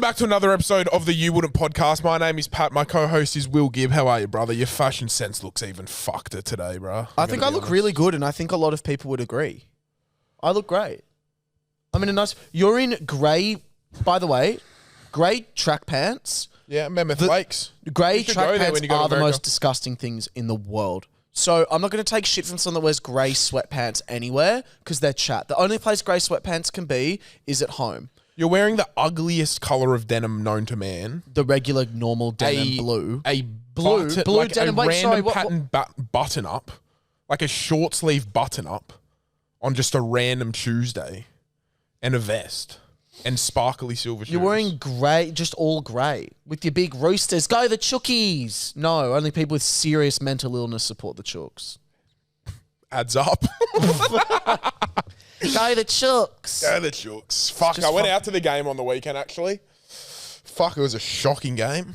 back to another episode of the You Wouldn't podcast. My name is Pat. My co-host is Will Gibb. How are you, brother? Your fashion sense looks even fucked today, bro. I think I look really good, and I think a lot of people would agree. I look great. I'm in a nice... You're in grey, by the way, grey track pants. Yeah, Mammoth Lakes. Grey track pants are the most disgusting things in the world. So I'm not going to take shit from someone that wears grey sweatpants anywhere because they're chat. The only place grey sweatpants can be is at home. You're wearing the ugliest colour of denim known to man. The regular, normal denim blue. A blue like denim. A random pattern button up, like a short sleeve button up, on just a random Tuesday, and a vest and sparkly silver shoes. You're wearing grey, just all grey, with your big roosters. Go the Chookies! No, only people with serious mental illness support the Chooks. Adds up. Go the Chooks. Go the Chooks. Fuck, I went out to the game on the weekend, actually. Fuck, it was a shocking game.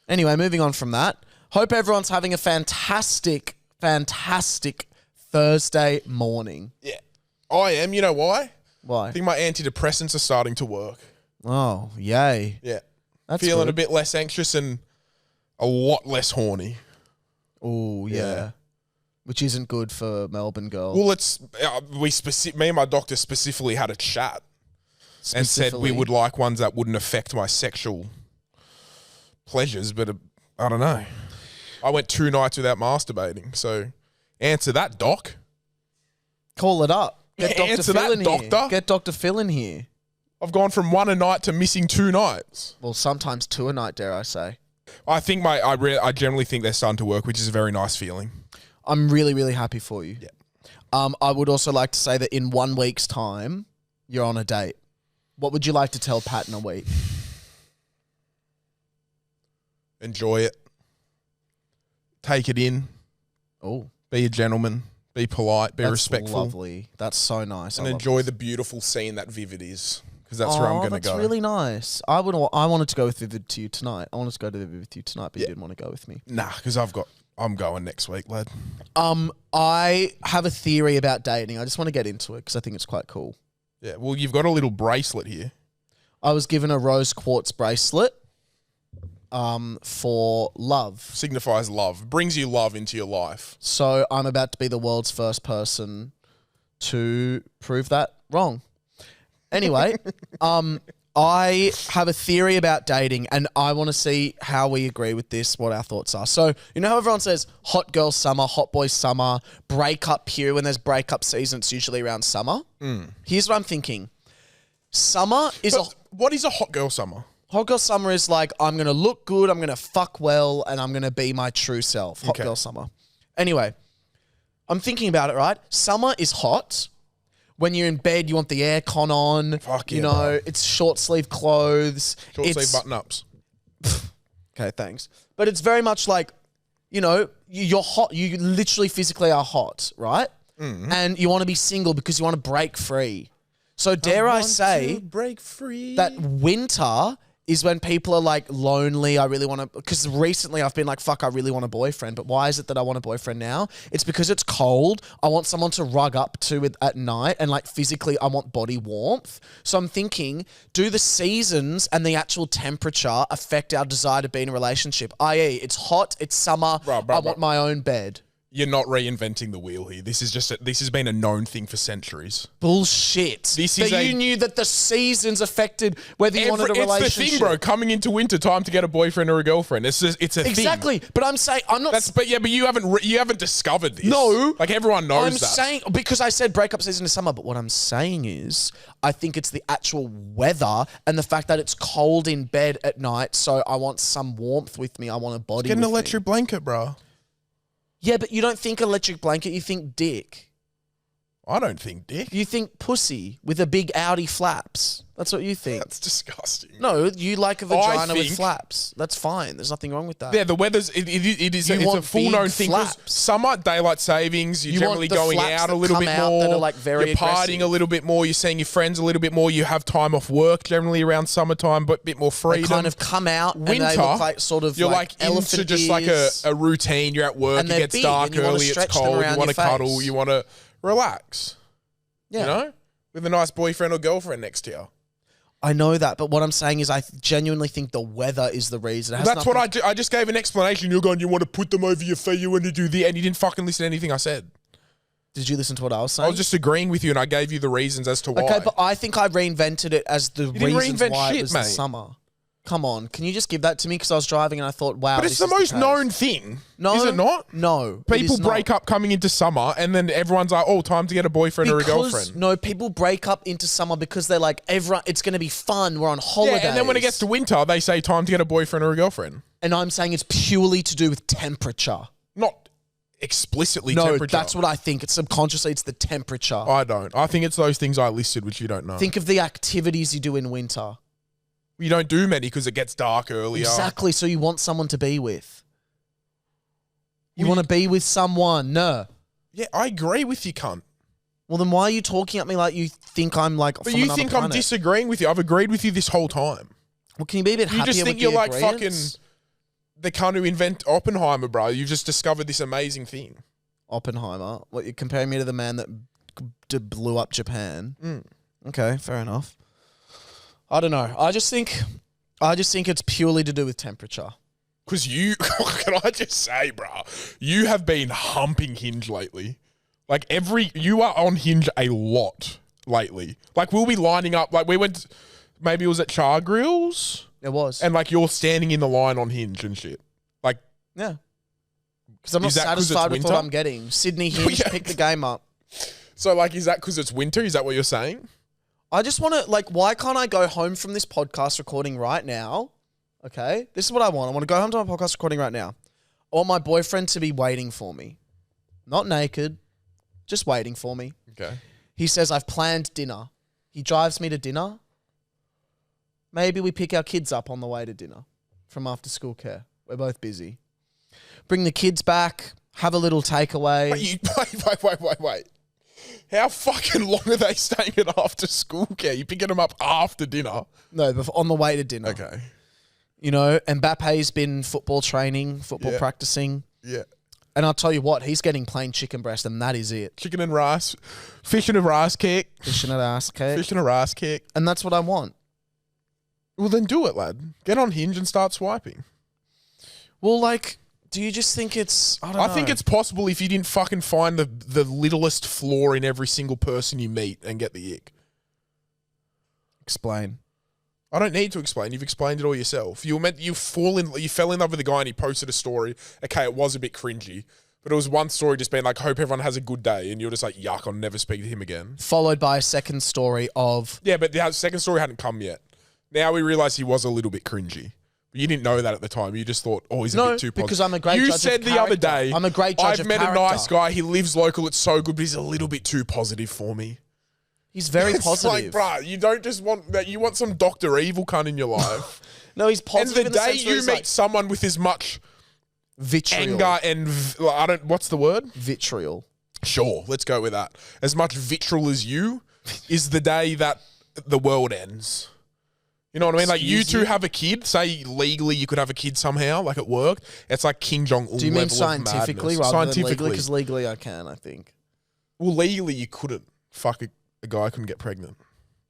Anyway, moving on from that. Hope everyone's having a fantastic, fantastic Thursday morning. Yeah. I am. You know why? Why? I think my antidepressants are starting to work. Oh, yay. Yeah. That's feeling good. a bit less anxious and a lot less horny. Oh, yeah. Which isn't good for Melbourne girls. Well, it's me and my doctor specifically had a chat and said we would like ones that wouldn't affect my sexual pleasures, but I don't know. I went 2 nights without masturbating, so answer that, doc. Call it up. Get Dr. Answer Phil that, in doctor. here. Get Dr. Phil in here. I've gone from 1 a night to missing 2 nights. Well, sometimes 2 a night, dare I say. I think I generally think they're starting to work, which is a very nice feeling. I'm really, really happy for you. Yeah. I would also like to say that in 1 week's time, you're on a date. What would you like to tell Pat in a week? Enjoy it. Take it in. Oh. Be a gentleman. Be polite. Be respectful. Lovely. That's so nice. And enjoy the beautiful scene that Vivid is. Because that's where I'm going to go. That's really nice. I wanted to go with Vivid to you tonight. I wanted to go to Vivid with you tonight, but you didn't want to go with me. Nah, because I'm going next week, lad. I have a theory about dating. I just want to get into it because I think it's quite cool. Yeah, well, you've got a little bracelet here. I was given a rose quartz bracelet for love. Signifies love. Brings you love into your life. So I'm about to be the world's first person to prove that wrong. Anyway, I have a theory about dating and I want to see how we agree with this, what our thoughts are. So, you know how everyone says hot girl summer, hot boy summer, breakup period, when there's breakup season, it's usually around summer. Here's what I'm thinking. Summer is What is a hot girl summer? Hot girl summer is like, I'm going to look good, I'm going to fuck well, and I'm going to be my true self. Hot girl summer. Anyway, I'm thinking about it, right? Summer is hot. When you're in bed, you want the aircon on. Fuck yeah, you know, bro. It's short sleeve clothes. Short sleeve button ups. Okay, thanks. But it's very much like, you know, you're hot. You literally physically are hot, right? And you want to be single because you want to break free. So dare I say break free. that winter is when people are like lonely. I really want to, because recently I've been like, fuck, I really want a boyfriend. But why is it that I want a boyfriend now? It's because it's cold. I want someone to rug up to it at night, and like physically I want body warmth. So I'm thinking, do the seasons and the actual temperature affect our desire to be in a relationship? I.e., it's hot, it's summer, I want my own bed. You're not reinventing the wheel here. This has been a known thing for centuries. Bullshit. You knew that the seasons affected whether you wanted a relationship. It's the thing, bro. Coming into winter time to get a boyfriend or a girlfriend. It's a thing. Exactly. But I'm saying I'm not. But you haven't discovered this. No. Like everyone knows that. I'm saying, because I said breakup season is summer, but what I'm saying is I think it's the actual weather and the fact that it's cold in bed at night. So I want some warmth with me. I want a body. Get an electric blanket, bro. Yeah, but you don't think electric blanket, you think dick. I don't think dick. You think pussy with a big Audi flaps. That's what you think. That's disgusting. No, you like a vagina with flaps. That's fine. There's nothing wrong with that. Yeah, the weather's it's a full known thing. Summer, daylight savings, you're generally going out a little bit more. That are like very you're partying a little bit more. You're seeing your friends a little bit more. You have time off work generally around summertime, but a bit more freedom. They kind of come out. Winter, and they look like sort of you're like into just like a routine. You're at work. It gets dark early. It's cold. You want to cuddle. You want to relax. Yeah. You know, with a nice boyfriend or girlfriend next to you. I know that, but what I'm saying is I genuinely think the weather is the reason. That's what I do. I just gave an explanation. You're going, you want to put them over your feet, you want to do the, and you didn't fucking listen to anything I said. Did you listen to what I was saying? I was just agreeing with you, and I gave you the reasons as to why. Okay, but I think I reinvented it as the reasons why it was the summer. Come on, can you just give that to me? Because I was driving and I thought, wow, but it's the most known thing. No, is it not? No, people break up coming into summer, and then everyone's like, "Oh, time to get a boyfriend or a girlfriend." No, people break up into summer because they're like, everyone, it's going to be fun. We're on holidays. Yeah, and then when it gets to winter, they say, "Time to get a boyfriend or a girlfriend." And I'm saying it's purely to do with temperature. Not explicitly temperature. No, that's what I think. It's subconsciously, it's the temperature. I don't. I think it's those things I listed, which you don't know. Think of the activities you do in winter. You don't do many because it gets dark earlier. Exactly. So you want someone to be with. You want to be with someone. No. Yeah, I agree with you, cunt. Well, then why are you talking at me like you think I'm like But you think I'm disagreeing with you. I've agreed with you this whole time. Well, can you be a bit happier with You just think you're like fucking the cunt who invent Oppenheimer, bro. You've just discovered this amazing thing. Oppenheimer? What, you're comparing me to the man that blew up Japan? Okay, fair enough. I don't know. I just think it's purely to do with temperature. Because you, can I just say, bro, you have been humping Hinge lately. Like you are on Hinge a lot lately. Like we'll be lining up, like we went, maybe it was at Char Grills. It was. And like you're standing in the line on Hinge and shit. Like. Yeah. Because I'm not satisfied with what I'm getting. Sydney Hinge, pick the game up. So like, is that because it's winter? Is that what you're saying? I just want to, like, why can't I go home from this podcast recording right now? Okay? This is what I want. I want to go home to my podcast recording right now. I want my boyfriend to be waiting for me. Not naked, just waiting for me. Okay. He says, I've planned dinner. He drives me to dinner. Maybe we pick our kids up on the way to dinner from after school care. We're both busy. Bring the kids back, have a little takeaway. Wait. How fucking long are they staying at after school care? You picking them up after dinner? No, but on the way to dinner. Okay. You know, and Mbappe's been football training, practicing. Yeah. And I'll tell you what, he's getting plain chicken breast and that is it. Chicken and rice. Fish and a rice cake. Fish and a rice cake. Fish and a rice cake. And that's what I want. Well, then do it, lad. Get on Hinge and start swiping. Well, like, do you just think it's... I think it's possible if you didn't fucking find the littlest flaw in every single person you meet and get the ick. Explain. I don't need to explain. You've explained it all yourself. You fell in love with a guy and he posted a story. Okay, it was a bit cringy, but it was one story just being like, hope everyone has a good day. And you're just like, yuck, I'll never speak to him again. Followed by a second story of... Yeah, but the second story hadn't come yet. Now we realise he was a little bit cringy. You didn't know that at the time. You just thought, oh, he's a bit too positive. Because I'm a great judge of character. You said the other day, I'm a great judge of character. I've met a nice guy. He lives local. It's so good, but he's a little bit too positive for me. He's very it's positive. Like, bruh, you don't just want that. You want some Dr. Evil cunt in your life. No, he's positive. And the day you meet someone with as much vitriol, anger and what's the word? Vitriol. Sure, let's go with that. As much vitriol as you is the day that the world ends. You know what I mean? Like you two have a kid. Say legally you could have a kid somehow, like at work. It's like Kim Jong-un. Do you mean scientifically rather than legally? Because legally I can, I think. Well, legally you couldn't. Fuck a guy couldn't get pregnant.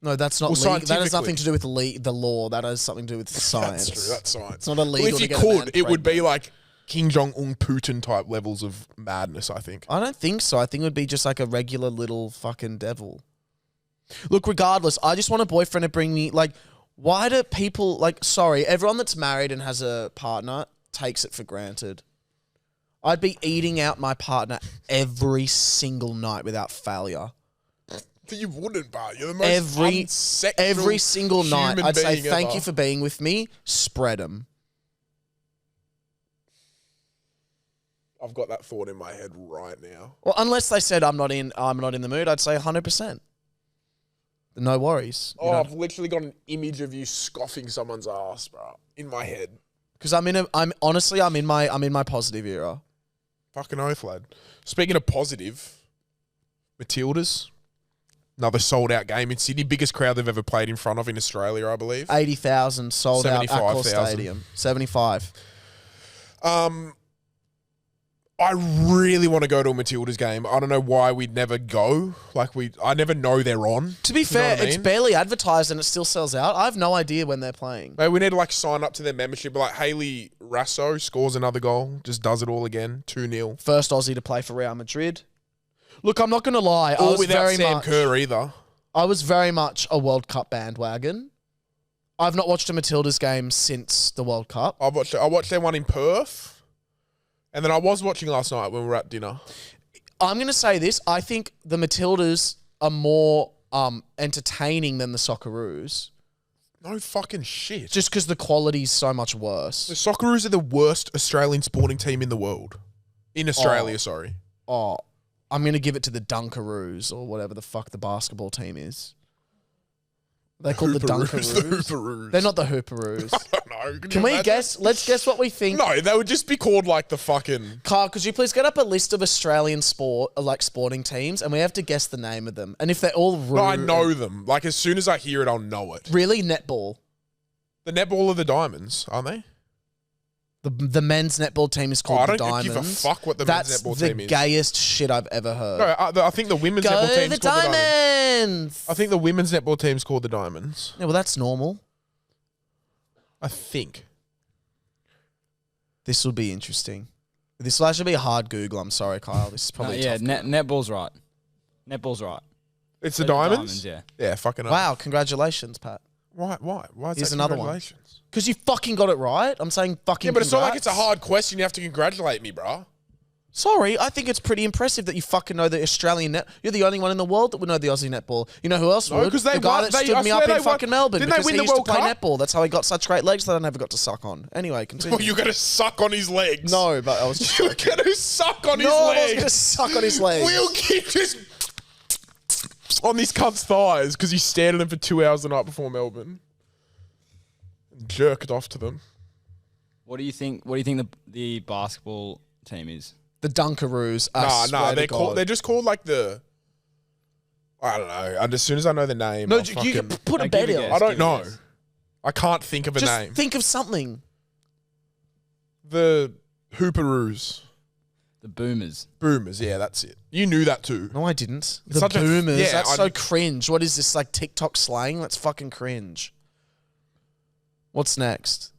No, that's not legal. That has nothing to do with the law. That has something to do with science. That's true. That's science. It's not illegal. Well, if you could, it would be like Kim Jong-un, Putin type levels of madness, I think. I don't think so. I think it would be just like a regular little fucking devil. Look, regardless, I just want a boyfriend to bring me, like, why do people, like, sorry, everyone that's married and has a partner takes it for granted. I'd be eating out my partner every single night without failure. But you wouldn't, but you're the most every single night, I'd say, thank you for being with me, spread them. I've got that thought in my head right now. Well, unless they said I'm not in the mood, I'd say 100%. No worries. Oh, I've literally got an image of you scoffing someone's ass, bro, in my head. Because I'm in my positive era. Fucking oath, lad. Speaking of positive, Matildas, another sold out game in Sydney, biggest crowd they've ever played in front of in Australia, I believe. 80,000 sold out at Accor Stadium. 75. I really want to go to a Matildas game. I don't know why we'd never go. I never know they're on. To be fair, it's barely advertised and it still sells out. I have no idea when they're playing. Maybe we need to sign up to their membership. Like Hayley Rasso scores another goal, just does it all again, 2-0. First Aussie to play for Real Madrid. Look, I'm not going to lie. Or without Sam Kerr either. I was very much a World Cup bandwagon. I've not watched a Matildas game since the World Cup. I watched their one in Perth. And then I was watching last night when we were at dinner. I'm going to say this. I think the Matildas are more entertaining than the Socceroos. No fucking shit. Just because the quality's so much worse. The Socceroos are the worst Australian sporting team in the world. In Australia, sorry. Oh, I'm going to give it to the Dunkaroos or whatever the fuck the basketball team is. They're called the Dunkaroos. The Hooperoos. They're not the Hooperoos. I don't know. Can we guess? Let's guess what we think. No, they would just be called the fucking... Carl, could you please get up a list of Australian sporting teams and we have to guess the name of them. And if they're all rude... No, I know them. As soon as I hear it, I'll know it. Really? Netball? The netball are the Diamonds, aren't they? The men's netball team is called the Diamonds. I don't give a fuck what the men's netball team is. That's the gayest shit I've ever heard. No, I think the women's netball team is called the Diamonds! I think the women's netball team's called the Diamonds. Yeah, well, that's normal. I think. This will be interesting. This will actually be a hard Google. I'm sorry, Kyle. This is probably tough. Netball's right. Netball's right. It's the Diamonds? Yeah. Yeah, fucking up. Wow, congratulations, Pat. Why? Why is Here's that another congratulations? Because you fucking got it right. I'm saying fucking Yeah, but it's not like congrats. it's a hard question. You have to congratulate me, bruh. Sorry, I think it's pretty impressive that you fucking know the Australian net. You're the only one in the world that would know the Aussie netball. You know who else would? Because the guy that stood me up in fucking Melbourne. Didn't they because win he the used to World play Cup? netball. That's how he got such great legs that I never got to suck on. Anyway, continue. Oh, you're going to suck on his legs? No, but I was just... You're going to suck on his No, legs? I was going to suck on his legs. We'll keep just on this cunt's thighs because he stared at them for 2 hours the night before Melbourne. And jerked off to them. What do you think? What do you think the basketball team is? The Dunkaroos. Nah. They're just called the. I don't know. And as soon as I know the name, No, I'll you can put a No, bet give in. a guess. I don't know. I can't think of a Just name. think of something. The Hooperoos. The Boomers. Boomers, yeah, that's it. You knew that too. No, I didn't. It's The such a- Boomers. yeah, That's I- so cringe. What is this, TikTok slang? That's fucking cringe. What's next?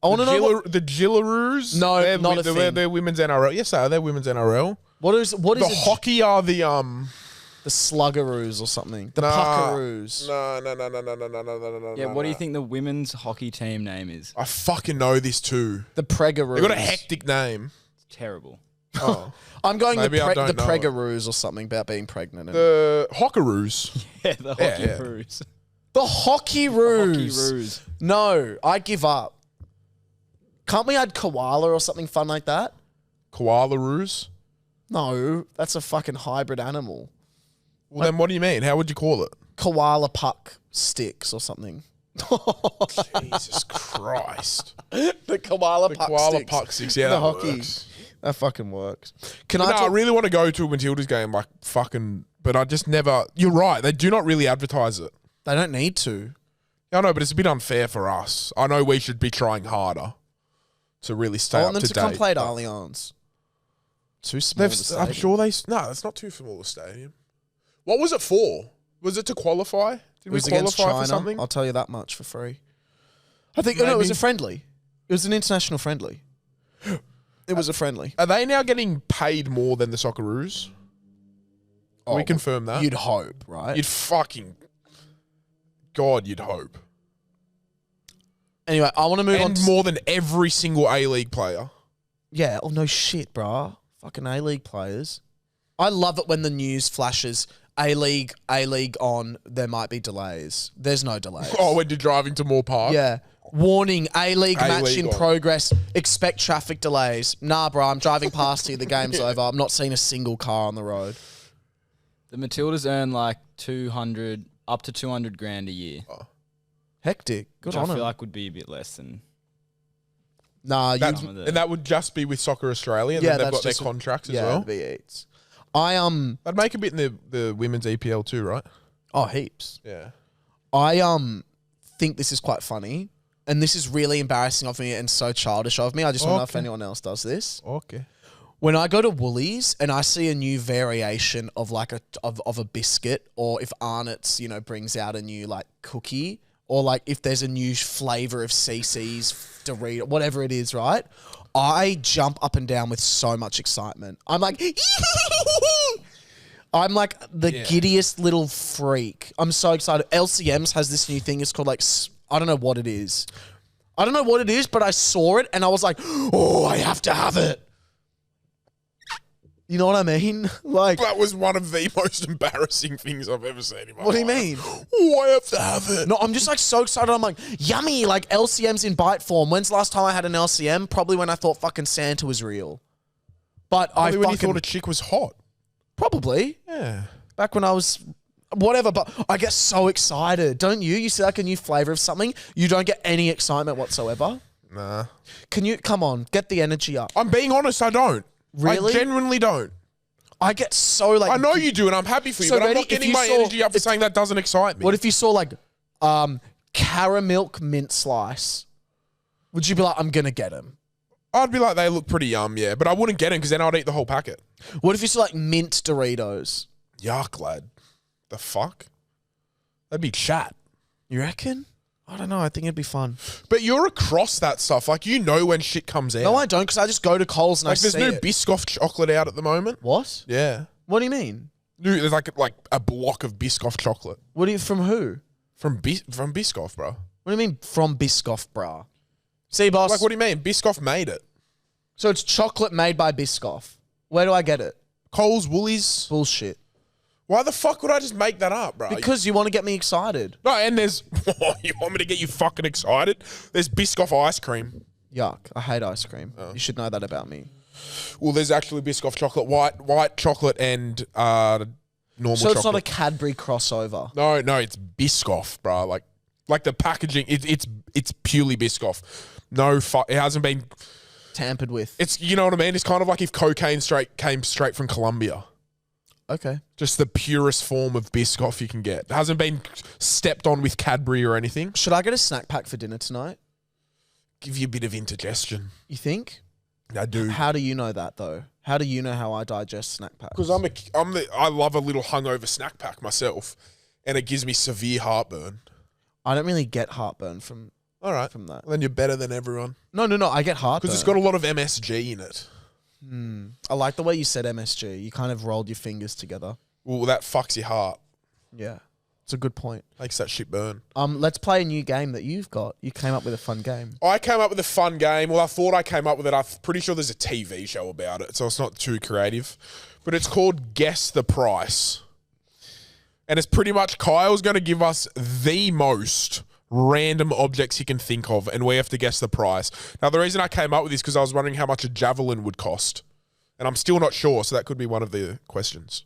I want to know The Gillaroos? No, they're, not a thing. They're women's NRL. Yes, they are. They're women's NRL. what is The hockey are the the Sluggaroos or something. The Nah. Puckaroos. No. Yeah. What do you think the women's hockey team name is? I fucking know this too. The Pregaroos. They got a hectic name. It's terrible. Oh. I'm going Maybe I the don't know it. Pregaroos or something about being pregnant. The Hockeroos. Yeah, the Yeah, hockey yeah. roos. The Hockey Roos. Hockey roos. No, I give up. Can't we add koala or something fun like that? Koalaroos. No, that's a fucking hybrid animal. Well, then what do you mean? How would you call it? Koala puck sticks or something. Jesus Christ. The koala The puck koala sticks. puck sticks. Yeah, The that hockey. works. That fucking works. Can But I no, I talk- really want to go to a Matildas game, but I just never. You're right. They do not really advertise it. They don't need to. Yeah, I know, but it's a bit unfair for us. I know we should be trying harder to really stay I up want them to to date. come play at but Allianz. Too small. they've- the I'm stadium. sure no, that's not too small a stadium. What was it for? Was it to qualify? Did It we was against qualify China. for something? I'll tell you that much for free. I think no, it was Maybe. a friendly. It was an international friendly. It was a friendly. Are they now getting paid more than the Socceroos? Can we confirm that? You'd hope, right? You'd fucking... God, you'd hope. Anyway, I want to move on And to... more than every single A-League player. Yeah, oh no shit, bruh. Fucking A-League players. I love it when the news flashes A-League on, there might be delays. There's no delays. Oh, when you're driving to Moore Park? Yeah. Warning, A-League match A-League in on. progress. Expect traffic delays. Nah, bro, I'm driving past you. The game's over. I'm not seeing a single car on the road. The Matildas earn like 200 up to 200 grand a year. Hectic. Good Which I on feel him. like would be a bit less than Nah, That- some of the. and that would just be with Soccer Australia, and Yeah, then they've that's got their just- contracts as yeah, well. V8s. That'd make a bit in the women's EPL too, right? Oh, heaps. Yeah. I think this is quite funny. And this is really embarrassing of me and so childish of me. I just want to know if Okay. anyone else does this. Okay. When I go to Woolies and I see a new variation of like of a biscuit, or if Arnott's, brings out a new like cookie, or like if there's a new flavor of CC's, Dorito, whatever it is, right? I jump up and down with so much excitement. I'm like, I'm like the giddiest little freak. I'm so excited. LCM's has this new thing. It's called like, I don't know what it is. But I saw it and I was like, oh, I have to have it. You know what I mean? Like, that was one of the most embarrassing things I've ever seen in my life. What do you mean? Oh, I have to have it. No, I'm just like so excited. I'm like, yummy, like LCM's in bite form. When's the last time I had an LCM? Probably when I thought fucking Santa was real. But Probably when you thought a chick was hot. Probably. Yeah. Back when I was whatever, but I get so excited. Don't you? You see like a new flavor of something, you don't get any excitement whatsoever. Nah. Come on, get the energy up. I'm being honest, I don't. Really? I genuinely don't. I get so like... I know you do and I'm happy for you, So but I'm ready, not getting my energy up for saying that doesn't excite me. What if you saw like caramel mint slice? Would you be like, I'm going to get them? I'd be like, they look pretty yum, yeah, but I wouldn't get them because then I'd eat the whole packet. What if you saw like mint Doritos? Yuck, lad. The fuck? That'd be chat. You reckon? I don't know. I think it'd be fun. But you're across that stuff. Like, you know when shit comes out. No, I don't, because I just go to Coles and I see it. There's no Biscoff chocolate out at the moment. What? Yeah. What do you mean? There's like a block of Biscoff chocolate. From who? From Biscoff, bro. What do you mean from Biscoff, brah? See, boss. Like, what do you mean? Biscoff made it. So it's chocolate made by Biscoff. Where do I get it? Coles, Woolies. Bullshit. Why the fuck would I just make that up, bro? Because you want to get me excited. No, and there's... you want me to get you fucking excited? There's Biscoff ice cream. Yuck. I hate ice cream. You should know that about me. Well, there's actually Biscoff chocolate, white chocolate and normal chocolate. So it's not a Cadbury crossover? No, it's Biscoff, bro. Like the packaging, it's purely Biscoff. It hasn't been... Tampered with. It's, you know what I mean? It's kind of like if cocaine came straight from Colombia. Okay. Just the purest form of Biscoff you can get. It hasn't been stepped on with Cadbury or anything. Should I get a snack pack for dinner tonight? Give you a bit of indigestion. You think? I do. How do you know that though? How do you know how I digest snack packs? Because I love a little hungover snack pack myself, and it gives me severe heartburn. I don't really get heartburn from that. Well, then you're better than everyone. No. I get heartburn. Because it's got a lot of MSG in it. I like the way you said MSG. You kind of rolled your fingers together. Well, that fucks your heart. Yeah. It's a good point. Makes that shit burn. Let's play a new game that you've got. You came up with a fun game. I came up with a fun game. Well, I thought I came up with it. I'm pretty sure there's a TV show about it, so it's not too creative. But it's called Guess the Price. And it's pretty much Kyle's going to give us the most random objects he can think of, and we have to guess the price. Now, the reason I came up with this is because I was wondering how much a javelin would cost. And I'm still not sure, so that could be one of the questions.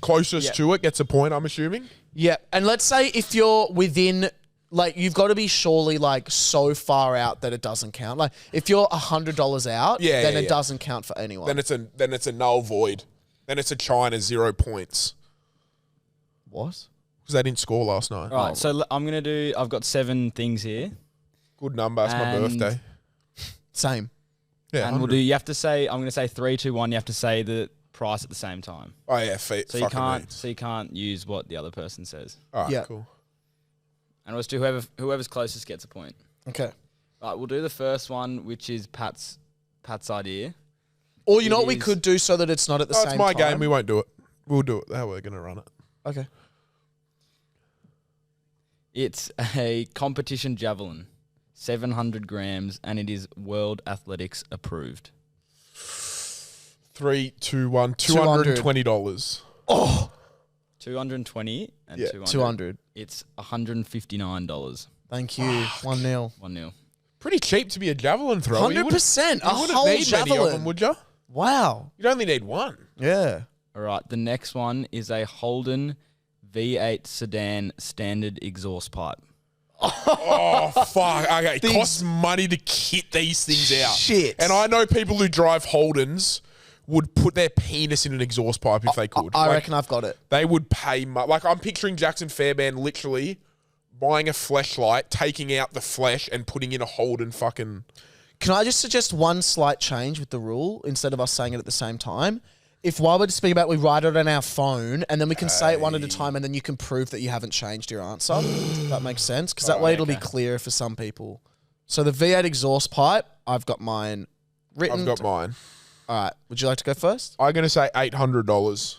Closest to it gets a point, I'm assuming. Yeah, and let's say if you're within, like, you've got to be surely, like, so far out that it doesn't count. Like, if you're $100 out, then it doesn't count for anyone. Then it's a null void. Then it's a China 0 points. What? Because they didn't score last night. Right, so I've got 7 things here. Good number. It's my birthday. Same. Yeah, and you have to say, I'm going to say 3, 2, 1. You have to say the price at the same time. Oh, yeah. So you can't use what the other person says. All right, cool. And let's do whoever's closest gets a point. Okay. Right, we'll do the first one, which is Pat's idea. Or you know what we could do so that it's not at the same time? It's my game. We won't do it. We'll do it how we're going to run it. Okay. It's a competition javelin, 700 grams, and it is World Athletics approved. 3, 2, 1, $220. Oh, 220 and 200. 200. It's $159. Thank you. 1-0. 1-0. Pretty cheap to be a javelin thrower. 100%. A wouldn't whole need javelin. many of them, would you? Wow. You'd only need one. Yeah. All right, the next one is a Holden V8 sedan standard exhaust pipe. Oh, fuck. Okay, it costs money to kit these things out. Shit. And I know people who drive Holdens would put their penis in an exhaust pipe if they could. I reckon I've got it. They would pay money. Like, I'm picturing Jackson Fairbairn literally buying a fleshlight, taking out the flesh and putting in a Holden fucking... Can I just suggest one slight change with the rule instead of us saying it at the same time? If while we're speaking about it, we write it on our phone and then we can say it one at a time and then you can prove that you haven't changed your answer. That makes sense because that way it'll be clearer for some people. So the V8 exhaust pipe, I've got mine written. I've got mine. All right. Would you like to go first? I'm going to say $800.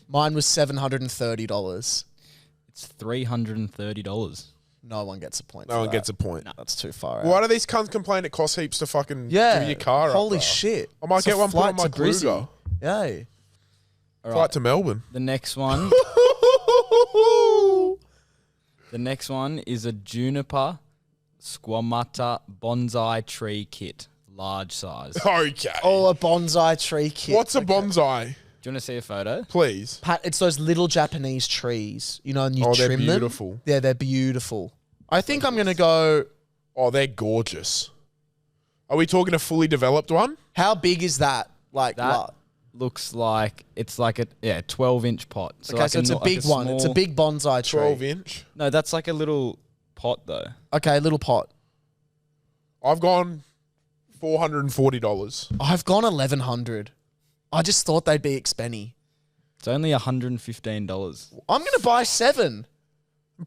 Mine was $730. It's $330. No one gets a point. No one gets a point. No, that's too far out. Why do these cunts complain it costs heaps to fucking do your car Holy up, bro? shit. I might get one put on my Kruger. Yay. Flight to Melbourne. The next one. The next one is a juniper squamata bonsai tree kit, large size. Okay. Oh, a bonsai tree kit. What's a bonsai? Do you want to see a photo? Please. Pat, it's those little Japanese trees, you know, and you they're trim beautiful. them. Yeah, they're beautiful. I think I'm going to go... Oh, they're gorgeous. Are we talking a fully developed one? How big is that? Like, That looks like it's like a 12-inch pot. So okay, like so it's a big one. It's a big bonsai tree. 12-inch? No, that's like a little pot though. Okay, little pot. I've gone $440. I've gone $1,100. I just thought they'd be expenny. It's only $115. I'm going to buy 7.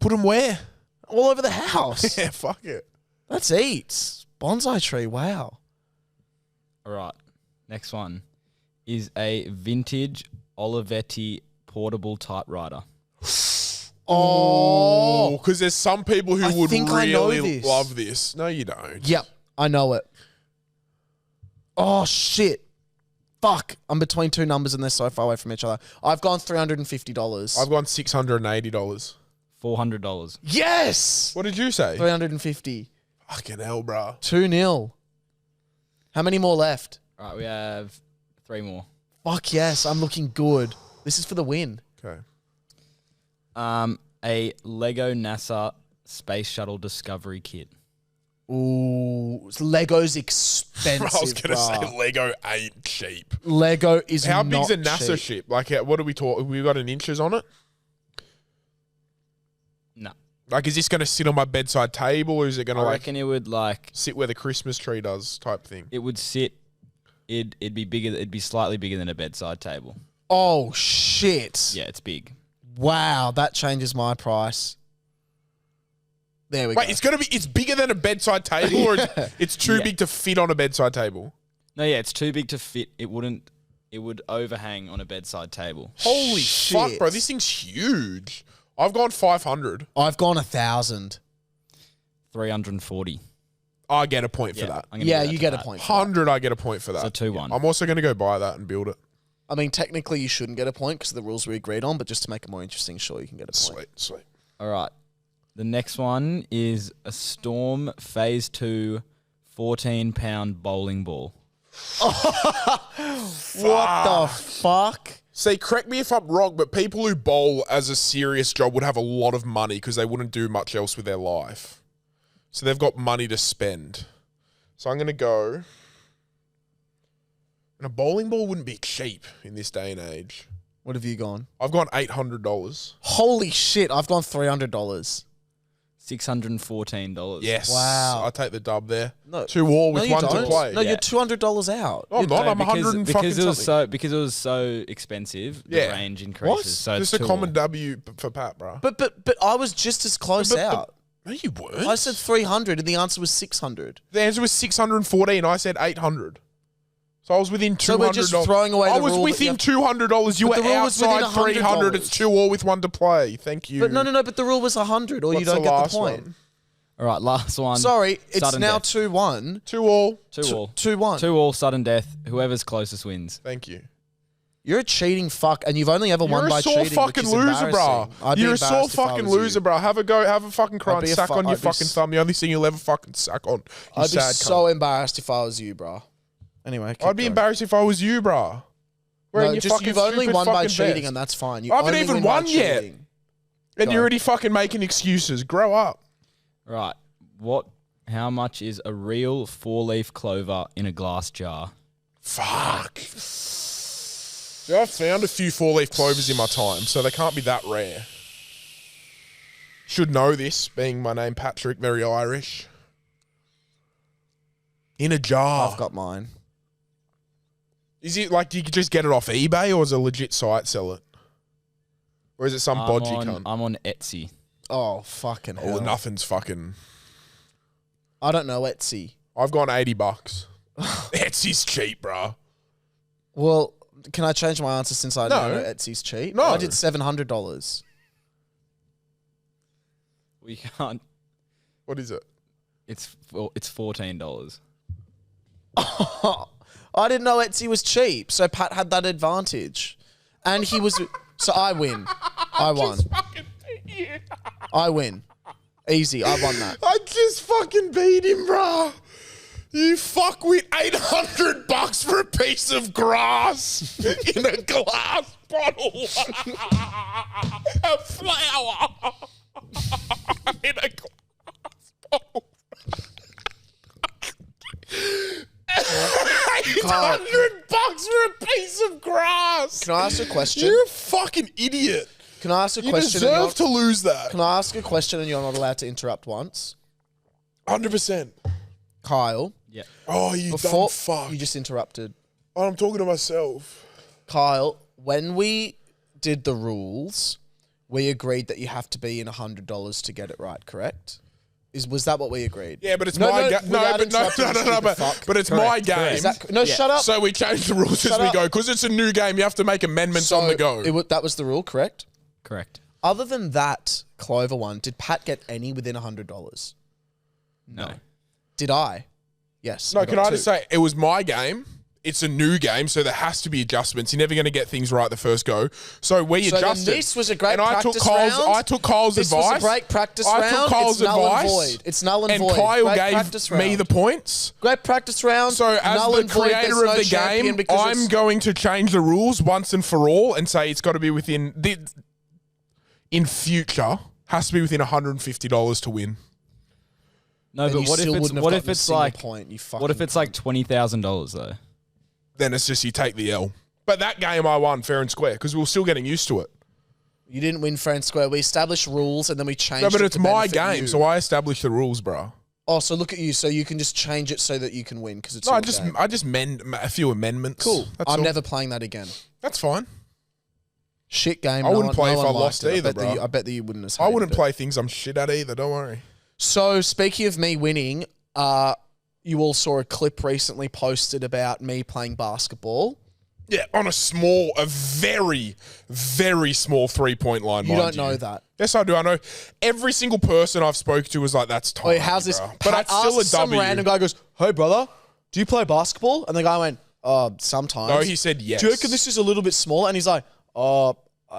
Put them where? All over the house. Yeah, fuck it. That's eats. Bonsai tree, wow. All right. Next one is a vintage Olivetti portable typewriter. Oh. Because there's some people who I would think I know really this. love this. No, you don't. Yep, I know it. Oh, shit. Fuck. I'm between two numbers and they're so far away from each other. I've gone $350. I've gone $680. $400. Yes! What did you say? 350. Fucking hell, bro. 2-0. How many more left? All right, we have 3 more. Fuck yes, I'm looking good. This is for the win. Okay. A Lego NASA Space Shuttle Discovery Kit. Ooh, Lego's expensive. I was going to say Lego ain't cheap. Lego is How not big's a NASA cheap. ship? Like, what are we talking? We got in inches on it? No. Like, is this going to sit on my bedside table or is it going to I like reckon it would like sit where the Christmas tree does type thing? it would sit. It'd be bigger. It'd be slightly bigger than a bedside table. Oh shit! Yeah, it's big. Wow, that changes my price. There we go. Wait, it's bigger than a bedside table or it's too big to fit on a bedside table? No, yeah, it's too big to fit. It wouldn't. It would overhang on a bedside table. Holy fuck, Shit. bro. This thing's huge. I've gone 500. I've gone 1,000. 340. I get a point for that. I'm gonna Yeah, give that you to get a Pat. point. For that. 100, I get a point for that. So 2-1. I'm also going to go buy that and build it. I mean, technically, you shouldn't get a point because of the rules we agreed on, but just to make it more interesting, sure, you can get a point. Sweet, sweet. All right. The next one is a Storm Phase 2 14-pound bowling ball. What the fuck? See, correct me if I'm wrong, but people who bowl as a serious job would have a lot of money because they wouldn't do much else with their life. So they've got money to spend. So I'm going to go... And a bowling ball wouldn't be cheap in this day and age. What have you gone? I've gone $800. Holy shit, I've gone $300. $614. Yes. Wow. I'll take the dub there. No. 2-all with No, you one to don't. play. No, Yeah. you're $200 out. No, I'm not. No, I'm 100 and fucking because it was something. because it was so expensive. The Yeah. range increases. What? So Just it's a 2-all. common W for Pat, bro. But I was just as close out. No, you weren't. I said 300 and the answer was 600. The answer was 614. I said 800. So I was within $200. So we're just throwing away I the was rule that within you have- $200. You But were the rule was within outside $300. $100. It's 2-all with one to play. Thank you. But no, but the rule was 100 or What's you don't the get the last point. one? All right, last one. Sorry, it's Sudden now death. 2-1. 2-all. 2-all. 2-1. 2-all, sudden death. Whoever's closest wins. Thank you. You're a cheating fuck and you've only ever You're won a by sore cheating, fucking which is loser, bro. embarrassing. I'd be You're a sore embarrassed if I fucking was you. loser, bro. Have a go. Have a fucking cry I'd be and a suck fu- on your I'd be fucking s- thumb. The only thing you'll ever fucking suck on. You I'd be sad so cunt. embarrassed if I was you, bro. Anyway, keep I'd be going. embarrassed if I was you, bro. No, just you've only won by cheating and that's fine. You I haven't only even win by won yet. cheating. And Go. you're already fucking making excuses. Grow up. Right. How much is a real 4-leaf clover in a glass jar? Fuck. Yeah, I've found a few 4-leaf clovers in my time, so they can't be that rare. Should know this, being my name Patrick, very Irish. In a jar. I've got mine. Is it like you could just get it off eBay or is a legit site sell it? Or is it some bodgy cunt? I'm on Etsy. Oh, fucking hell. Oh, nothing's fucking... I don't know Etsy. I've gone $80. Etsy's cheap, bro. Well, can I change my answer since I know Etsy's cheap? No. I did $700. We can't. What is it? It's $14. I didn't know Etsy was cheap, so Pat had that advantage. And he was... So I win. I won. I win. Easy, I won that. I just fucking beat him, bro. You fuck with $800 for a piece of grass in a glass bottle. A flower in a glass bottle. $800 for a piece of grass. Can I ask a question? You're a fucking idiot. Can I ask a You question? deserve to lose that. Can I ask a question and you're not allowed to interrupt once? 100%. Kyle, Yeah. Oh, you before dumb fuck. you just interrupted. Oh, I'm talking to myself. Kyle, when we did the rules, we agreed that you have to be in $100 to get it right, correct? Was that what we agreed? Yeah, but it's my game. No, but it's my game. Shut up. So we change the rules as we go because it's a new game. You have to make amendments on the go. That was the rule, correct? Correct. Other than that Clover one, did Pat get any within $100? No. Did I? Yes. No, got can I two. just say it was my game. It's a new game, so there has to be adjustments. You're never going to get things right the first go. So we adjusted. Then this was a great and practice round. I took Kyle's advice. This was a great practice round. I took Kyle's it's null advice. And void. It's null and void. And Kyle great gave me the points. Great practice round. So as null the and void, creator there's of no the game, champion I'm going to change the rules once and for all and say it's got to be within... in future, has to be within $150 to win. No, Then but you what still if wouldn't have what if gotten a it's single like point, you what if fucking it's like $20,000 though? Then it's just you take the L. But that game I won fair and square because we were still getting used to it. You didn't win fair and square. We established rules and then we changed No, but it it's to my benefit game, you. so I established the rules, bro. Oh, so look at you. So you can just change it so that you can win because it's No, your game. I just mend a few amendments. Cool. That's I'm all. never playing that again. That's fine. Shit game. I wouldn't play no if one I lost liked it. either, I bet that bro. I bet that you wouldn't have. I hated wouldn't it. play things I'm shit at either, don't worry. So speaking of me winning, you all saw a clip recently posted about me playing basketball. Yeah, on a very, very small 3-point line. You don't know that. Yes, I do. I know every single person I've spoken to was like, "That's tiny." Wait, how's this? bro. Pat But that's still a asked some W. random guy goes, "Hey, brother, do you play basketball?" And the guy went, sometimes. No, he said yes. Do you reckon this is a little bit smaller? And he's like,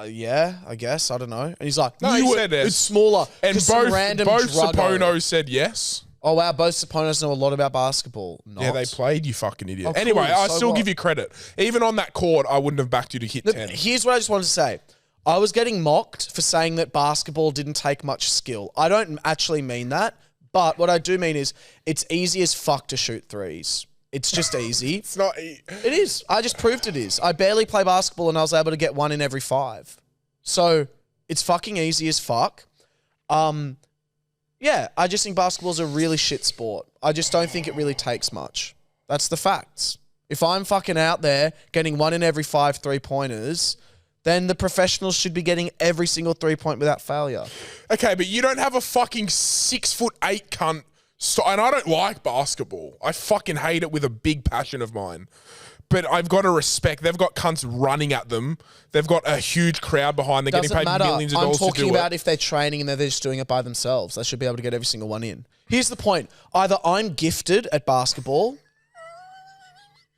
yeah, I guess. I don't know. And he's like, No, he said yes. It's smaller. And 'Cause some both random Saponos druggo. said yes. Oh, wow. Both Saponos know a lot about basketball. Not. Yeah, they played, you fucking idiot. Oh, cool. Anyway, I So still what? give you credit. Even on that court, I wouldn't have backed you to hit 10. Here's what I just wanted to say. I was getting mocked for saying that basketball didn't take much skill. I don't actually mean that, but what I do mean is it's easy as fuck to shoot threes. It's just easy. It's not... It is. I just proved it is. I barely play basketball and I was able to get 1 in every 5. So it's fucking easy as fuck. Yeah, I just think basketball's a really shit sport. I just don't think it really takes much. That's the facts. If I'm fucking out there getting 1 in every 5 3-pointers, then the professionals should be getting every single 3-point without failure. Okay, but you don't have a fucking 6'8" cunt. And I don't like basketball. I fucking hate it with a big passion of mine. But I've got to respect. They've got cunts running at them. They've got a huge crowd behind. They're getting paid millions of dollars to do it. I'm talking about if they're training and they're just doing it by themselves. They should be able to get every single one in. Here's the point. Either I'm gifted at basketball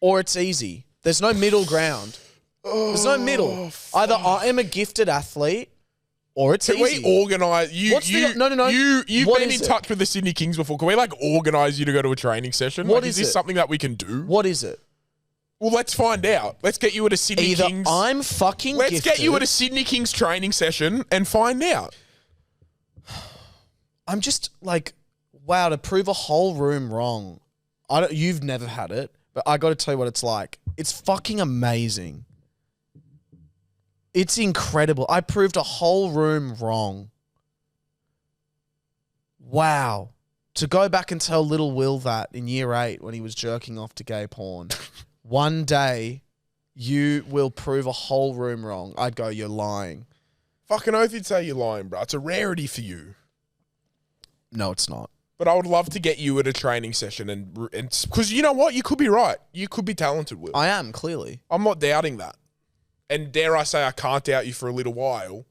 or it's easy. There's no middle ground. There's no middle. Either I am a gifted athlete or it's easy. Can we organise... No. You've What been is in it? touch with the Sydney Kings before. Can we organise you to go to a training session? What is is this it? something that we can do? What is it? Well, let's find out. Let's get you at a Sydney Either Kings... I'm fucking Let's gifted. get you at a Sydney Kings training session and find out. I'm just like, wow, to prove a whole room wrong. You've never had it, but I got to tell you what it's like. It's fucking amazing. It's incredible. I proved a whole room wrong. Wow. to go back and tell little Will that in year 8 when he was jerking off to gay porn, one day you will prove a whole room wrong. I'd go, you're lying. Fucking oath you'd say you're lying, bro. It's a rarity for you. No, it's not. But I would love to get you at a training session and because you know what? You could be right. You could be talented, Will. I am, clearly. I'm not doubting that. And dare I say I can't doubt you for a little while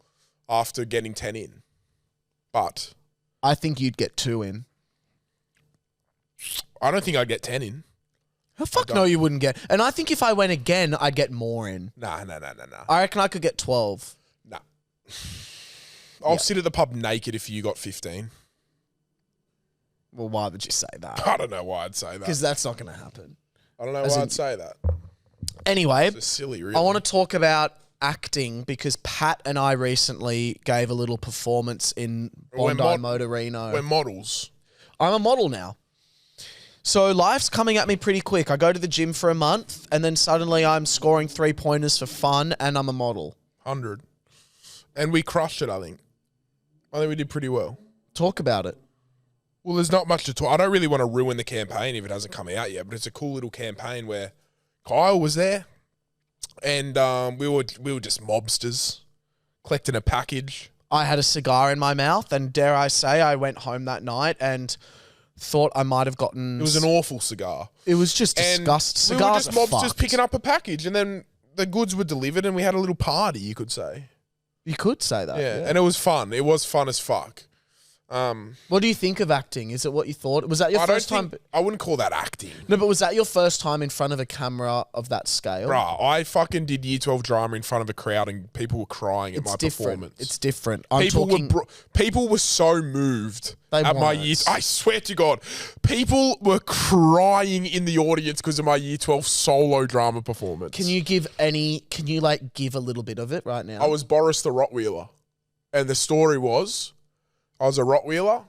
after getting 10 in. But I think you'd get 2 in. I don't think I'd get 10 in. Oh, fuck no, you wouldn't get. And I think if I went again, I'd get more in. Nah. I reckon I could get 12. Nah. I'll sit at the pub naked if you got 15. Well, why would you say that? I don't know why I'd say that. Because that's not going to happen. I don't know why I'd say that. Anyway, It's silly, really. I want to talk about acting because Pat and I recently gave a little performance in Bondi Motorino. We're models. I'm a model now. So life's coming at me pretty quick. I go to the gym for a month and then suddenly I'm scoring 3-pointers for fun and I'm a model. 100. And we crushed it, I think. I think we did pretty well. Talk about it. Well, there's not much to talk. I don't really want to ruin the campaign if it hasn't come out yet, but it's a cool little campaign where Kyle was there and we were just mobsters collecting a package. I had a cigar in my mouth and dare I say I went home that night and thought I might have gotten... It was an awful cigar. It was just disgusting. We were Cigars just are mobsters fucked. picking up a package and then the goods were delivered and we had a little party, you could say. You could say that. Yeah, and it was fun. It was fun as fuck. What do you think of acting? Is it what you thought? Was that your first time? I wouldn't call that acting. No, but was that your first time in front of a camera of that scale? Bruh, I fucking did year 12 drama in front of a crowd and people were crying at my performance. It's different. People were so moved They at my weren't. year. I swear to God, people were crying in the audience because of my year 12 solo drama performance. Can you give a little bit of it right now? I was Boris the Rottweiler. And the story was, I was a Rottweiler.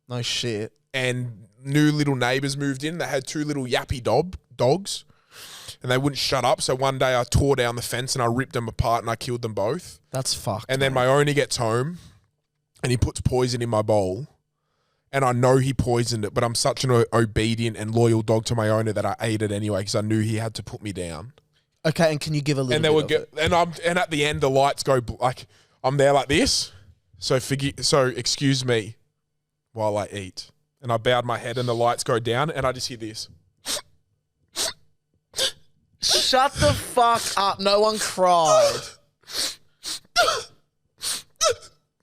No shit. And new little neighbours moved in. They had 2 little yappy dogs. And they wouldn't shut up. So one day I tore down the fence and I ripped them apart and I killed them both. That's fucked. And then my owner gets home and he puts poison in my bowl. And I know he poisoned it, but I'm such an obedient and loyal dog to my owner that I ate it anyway because I knew he had to put me down. Okay, and can you give a little bit of it? And at the end, the lights go like I'm there like this. So excuse me while I eat. And I bowed my head and the lights go down and I just hear this. Shut the fuck up. No one cried.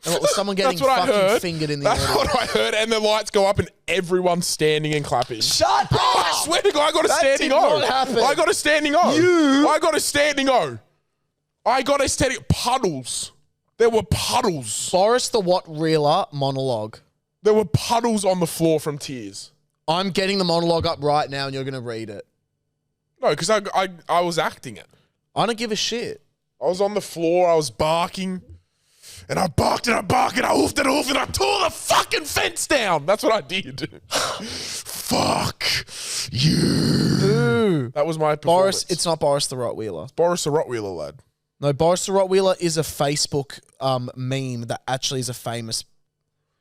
And what, was someone getting fucking fingered in the That's audience? what I heard. And the lights go up and everyone's standing and clapping. Shut Bro, up! I swear to God, I got a That standing did O. not happen. I got a standing O. You- I got a standing O. I got a standing puddles. There were puddles. Boris the Rottweiler monologue. There were puddles on the floor from tears. I'm getting the monologue up right now and you're going to read it. No, because I was acting it. I don't give a shit. I was on the floor, I was barking, and I barked and I barked and I hoofed and I hoofed and I tore the fucking fence down. That's what I did. Fuck you. Ooh. That was my performance. Boris, it's not Boris the Rottweiler. Boris the Rottweiler, lad. No, Boris the Rottweiler is a Facebook meme that actually is a famous...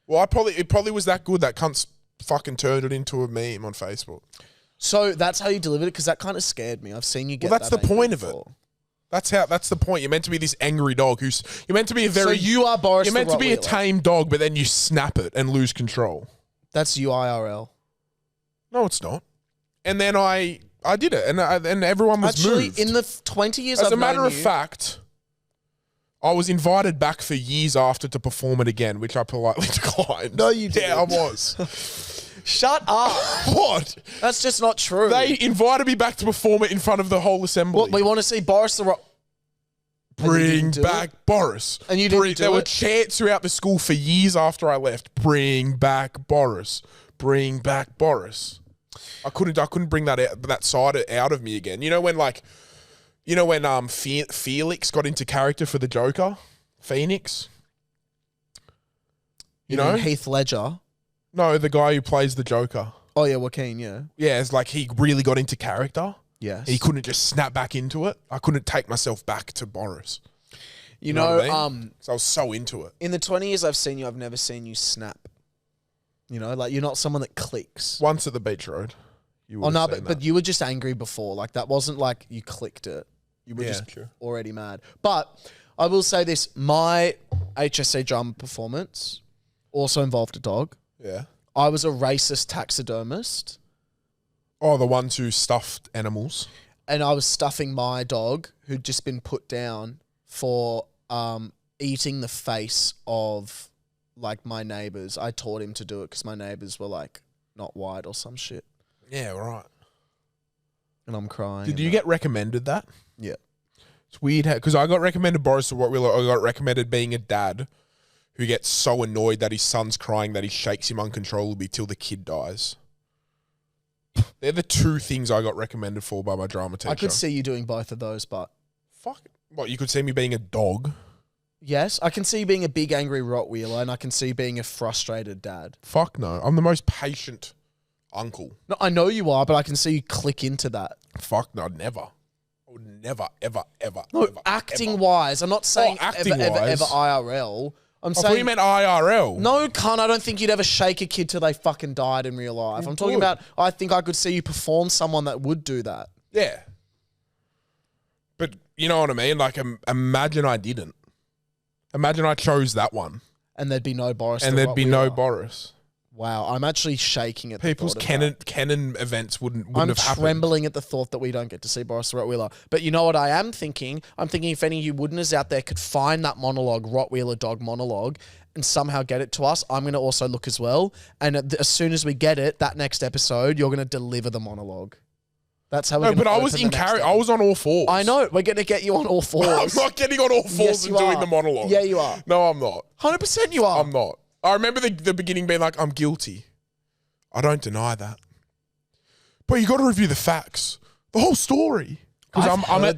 Well, it probably was that good that cunt's fucking turned it into a meme on Facebook. So that's how you delivered it? Because that kind of scared me. I've seen you get Well, that's that the point angry of it. before. That's the point. You're meant to be this angry dog you're meant to be a very... So you are Boris You're the meant to be a Rottweiler. tame dog, but then you snap it and lose control. That's you IRL. No, it's not. And then I did it, and everyone was Actually, moved. in the 20 years As I've a matter known of you- fact, I was invited back for years after to perform it again, which I politely declined. No, you didn't. Yeah, I was. Shut up. What? That's just not true. They invited me back to perform it in front of the whole assembly. What, we want to see Boris the Rottweiler. Bring back Boris. And you didn't do There were it? chants throughout the school for years after I left. Bring back Boris. Bring back Boris. I couldn't bring that side out of me again. You know when Felix got into character for the Joker? Phoenix? You know? mean Heath Ledger. No, the guy who plays the Joker. Oh, yeah, Joaquin, yeah. Yeah, it's like he really got into character. Yes. He couldn't just snap back into it. I couldn't take myself back to Boris. You know know, what I mean? 'Cause I was so into it. in the 20 years I've seen you, I've never seen you snap. You know, like you're not someone that clicks. Once at the beach road. You Oh no, but you were just angry before. Like that wasn't like you clicked it. You were just already mad. But I will say this: my HSC drama performance also involved a dog. Yeah. I was a racist taxidermist. Oh, the ones who stuffed animals. And I was stuffing my dog who'd just been put down for eating the face of like my neighbors. I taught him to do it because my neighbors were like not white or some shit. Yeah, right. And I'm crying. Did you get recommended that? Yeah. It's weird because I got recommended Boris the Rottweiler. I got recommended being a dad who gets so annoyed that his son's crying that he shakes him uncontrollably till the kid dies. They're the two things I got recommended for by my drama teacher. I could see you doing both of those, but... Fuck. What, you could see me being a dog? Yes, I can see you being a big angry Rottweiler and I can see you being a frustrated dad. Fuck no. I'm the most patient uncle. No, I know you are, but I can see you click into that. Fuck no, never. I would never, ever, ever, no, ever, acting-wise, I'm not saying ever IRL. I'm saying you meant IRL. No, cunt, I don't think you'd ever shake a kid till they fucking died in real life. I'm talking about, I think I could see you perform someone that would do that. Yeah. But you know what I mean? Like, imagine I didn't. Imagine I chose that one. And there'd be no Boris. And there'd be no Boris. Wow, I'm actually shaking at People's canon events wouldn't have happened. I'm trembling at the thought that we don't get to see Boris the Rottweiler. But you know what I am thinking? I'm thinking if any of you wouldners out there could find that monologue, Rottweiler dog monologue, and somehow get it to us, I'm going to also look as well. And as soon as we get it, that next episode, you're going to deliver the monologue. That's how we're going to. No, but I was in carry. I was on all fours. I know. We're going to get you on all fours. I'm not getting on all fours and doing the monologue. Yeah, you are. No, I'm not. 100% you are. I'm not. I remember the beginning being like, I'm guilty. I don't deny that. But you got to review the facts, the whole story. Because I'm at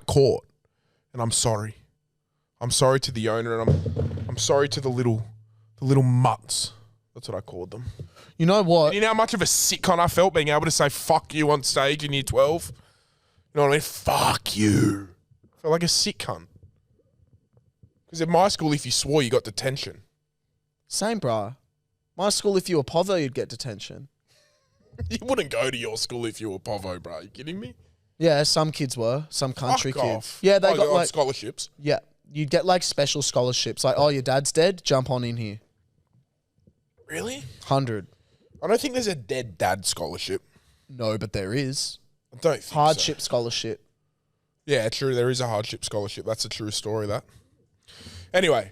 court, and I'm sorry. I'm sorry to the owner, and I'm sorry to the little mutts. That's what I called them. You know what? And you know how much of a sick cunt I felt being able to say "fuck you" on stage in year 12. You know what I mean? Fuck you. I felt like a sick cunt. Because at my school, if you swore, you got detention. Same, bruh. My school, if you were Povo, you'd get detention. You wouldn't go to your school if you were Povo, bro. Are you kidding me? Yeah, some kids were. Some country Fuck kids. off. Yeah, they got like scholarships. Yeah, you'd get like special scholarships. Like, oh, your dad's dead? Jump on in here. Really? 100. I don't think there's a dead dad scholarship. No, but there is. I don't think hardship scholarship. Yeah, true. There is a hardship scholarship. That's a true story, that. Anyway,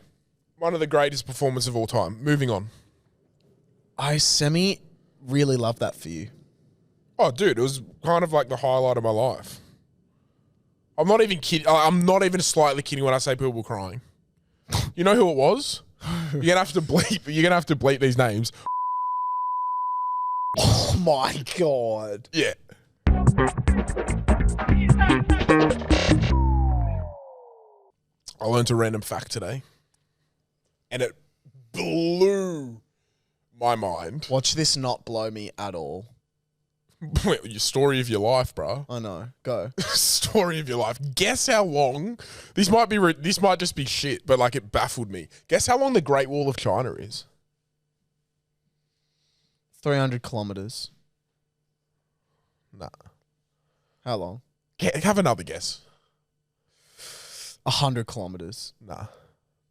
one of the greatest performances of all time. Moving on. I really love that for you. Oh, dude, it was kind of like the highlight of my life. I'm not even kidding. I'm not even slightly kidding when I say people were crying. You know who it was? You're gonna have to bleep these names. Oh my god. Yeah. I learned a random fact today, and it blew my mind. Watch this not blow me at all. Your story of your life, bro. I know. Go. Story of your life. Guess how long? This might just be shit, but like it baffled me. Guess how long the Great Wall of China is? 300 kilometers. Nah. How long? Have another guess. 100 kilometers. Nah.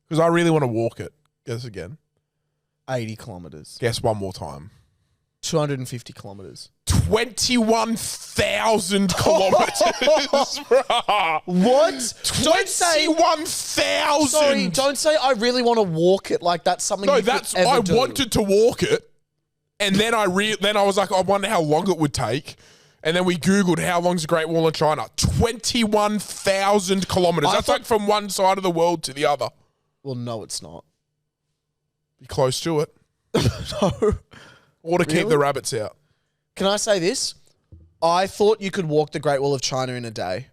Because I really want to walk it. Guess again. 80 kilometers. Guess one more time. 250 kilometers. 21,000 kilometers, bruh. What? 21,000. Sorry, don't say I really want to walk it like that's something you could ever do. Wanted to walk it, and then I was like, I wonder how long it would take. And then we Googled how long's the Great Wall of China. 21,000 kilometers. That's like from one side of the world to the other. Well, no, it's not. Be close to it. No. Or to keep the rabbits out. Can I say this? I thought you could walk the Great Wall of China in a day.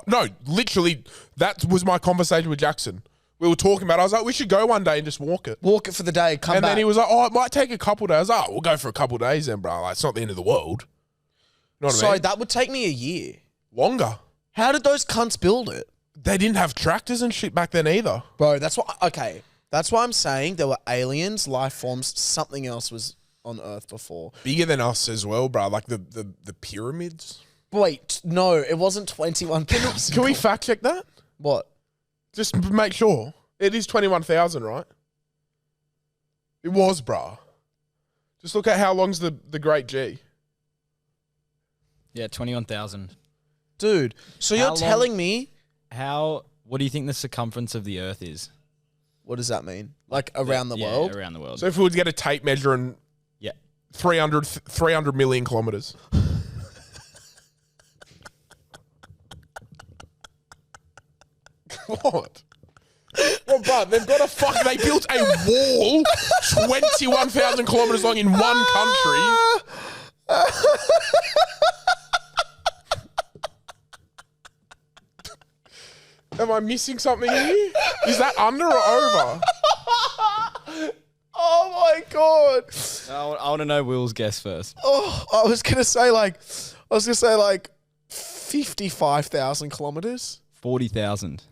No, literally, that was my conversation with Jackson. We were talking about it. I was like, we should go one day and just walk it. Walk it for the day, come back. And then he was like, oh, it might take a couple days. I was like, we'll go for a couple days then, bro. Like, it's not the end of the world. You know what I mean? That would take me a year. Longer. How did those cunts build it? They didn't have tractors and shit back then either. Bro, that's what... Okay. That's why I'm saying there were aliens, life forms, something else was on Earth before. Bigger than us as well, bro. Like the pyramids. Wait, no, it wasn't 21,000. Can we fact check that? What? Just make sure. It is 21,000, right? It was, bro. Just look at how long's the Great G. Yeah, 21,000. Dude, so you're telling me... What do you think the circumference of the Earth is? What does that mean? Like around the world? Yeah, around the world. So if we were to get a tape measure and 300 million kilometers. What? Well, bro, they've got they built a wall 21,000 kilometers long in one country. Am I missing something here? Is that under or over? Oh my God. I want to know Will's guess first. Oh, I was going to say like 55,000 kilometers. 40,000.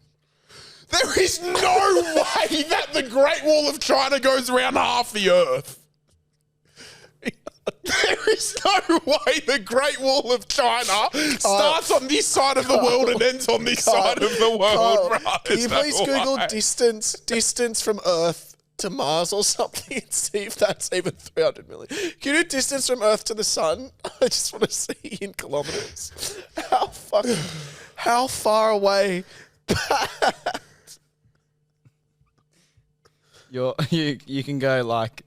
There is no way that the Great Wall of China goes around half the Earth. There is no way the Great Wall of China starts on this side of the world and ends on this side of the world, bro. Can you please Google distance from Earth to Mars or something and see if that's even 300 million? Can you do distance from Earth to the Sun? I just want to see in kilometers. How far away? You can go like,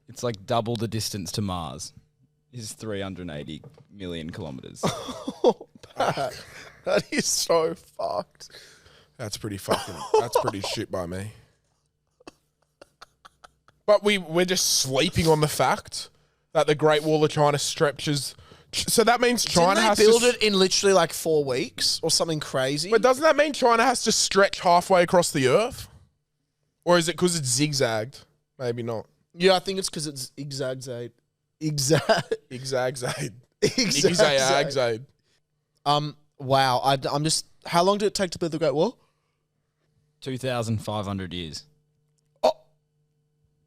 it's like double the distance to Mars. Is 380 million kilometers. Oh, that is so fucked. That's pretty shit by me. But we're just sleeping on the fact that the Great Wall of China stretches. So that means China has to build it in literally like 4 weeks or something crazy. But doesn't that mean China has to stretch halfway across the Earth? Or is it because it's zigzagged? Maybe not. Yeah, I think it's because it's Exagzade. Wow. I'm just... How long did it take to build the Great Wall? 2,500 years. Oh,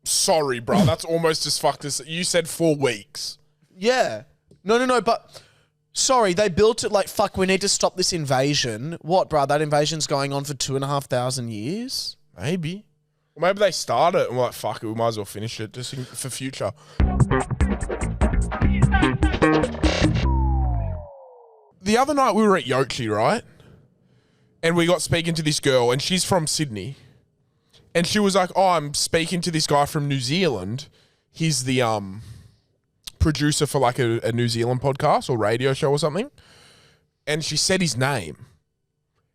sorry, bro. That's almost as fucked as... You said 4 weeks. Yeah. No, but... Sorry, they built it like, fuck, we need to stop this invasion. What, bro? That invasion's going on for 2,500 years? Maybe. Or maybe they start it and we're like, fuck it, we might as well finish it just for future. The other night we were at Enjoyyyy, right? And we got speaking to this girl and she's from Sydney. And she was like, oh, I'm speaking to this guy from New Zealand. He's the producer for like a New Zealand podcast or radio show or something. And she said his name.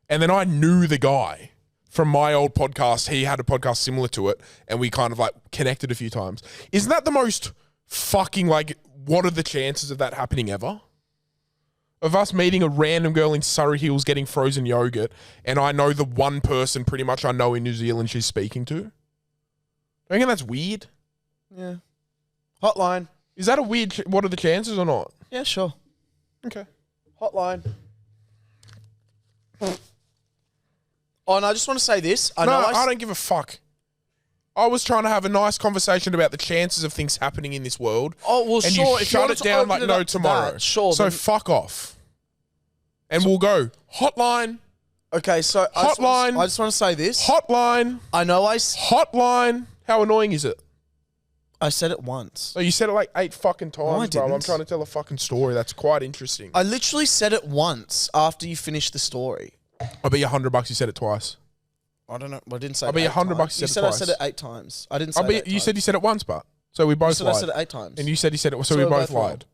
And then I knew the guy. From my old podcast, he had a podcast similar to it, and we kind of like connected a few times. Isn't that the most fucking like, what are the chances of that happening ever? Of us meeting a random girl in Surrey Hills getting frozen yogurt, and I know the one person pretty much I know in New Zealand she's speaking to? I think that's weird. Yeah. Hotline. Is that a weird, what are the chances or not? Yeah, sure. Okay. Hotline. Oh, and I just want to say this. I don't give a fuck. I was trying to have a nice conversation about the chances of things happening in this world. Oh, well, and sure. you shut it down like no tomorrow. Sure. So fuck off. And we'll go. Hotline. Okay, so Hotline. I just want to say this. Hotline. Hotline. How annoying is it? I said it once. Oh, you said it like 8 fucking times, No, I bro. I'm didn't. trying to tell a fucking story. That's quite interesting. I literally said it once after you finished the story. I'll bet you $100 you said it twice. I don't know. I didn't say I'll it bet you 8 $100 times. you said it twice. I said it 8 times. I didn't say I'll bet it 8 you said you times. said it once, but so we both You lied. said I said it 8 times. And you said it. So we we both both lied. lied.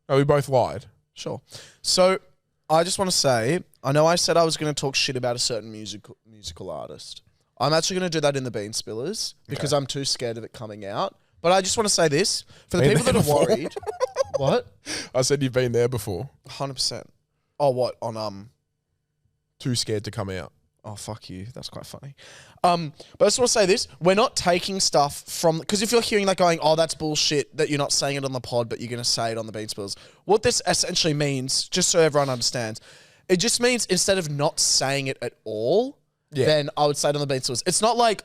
No, we both lied. Sure. So I just want to say, I know I said I was going to talk shit about a certain musical artist. I'm actually going to do that in the Bean Spillers because I'm too scared of it coming out. But I just want to say this for the Been people that there are before? worried. What? I said you've been there before. 100%. Oh, what? On Too scared to come out. Oh, fuck you. That's quite funny. But I just want to say this. We're not taking stuff from... Because if you're hearing that going, oh, that's bullshit, that you're not saying it on the pod, but you're going to say it on the Bean Spills. What this essentially means, just so everyone understands, it just means instead of not saying it at all, then I would say it on the Bean Spillers. It's not like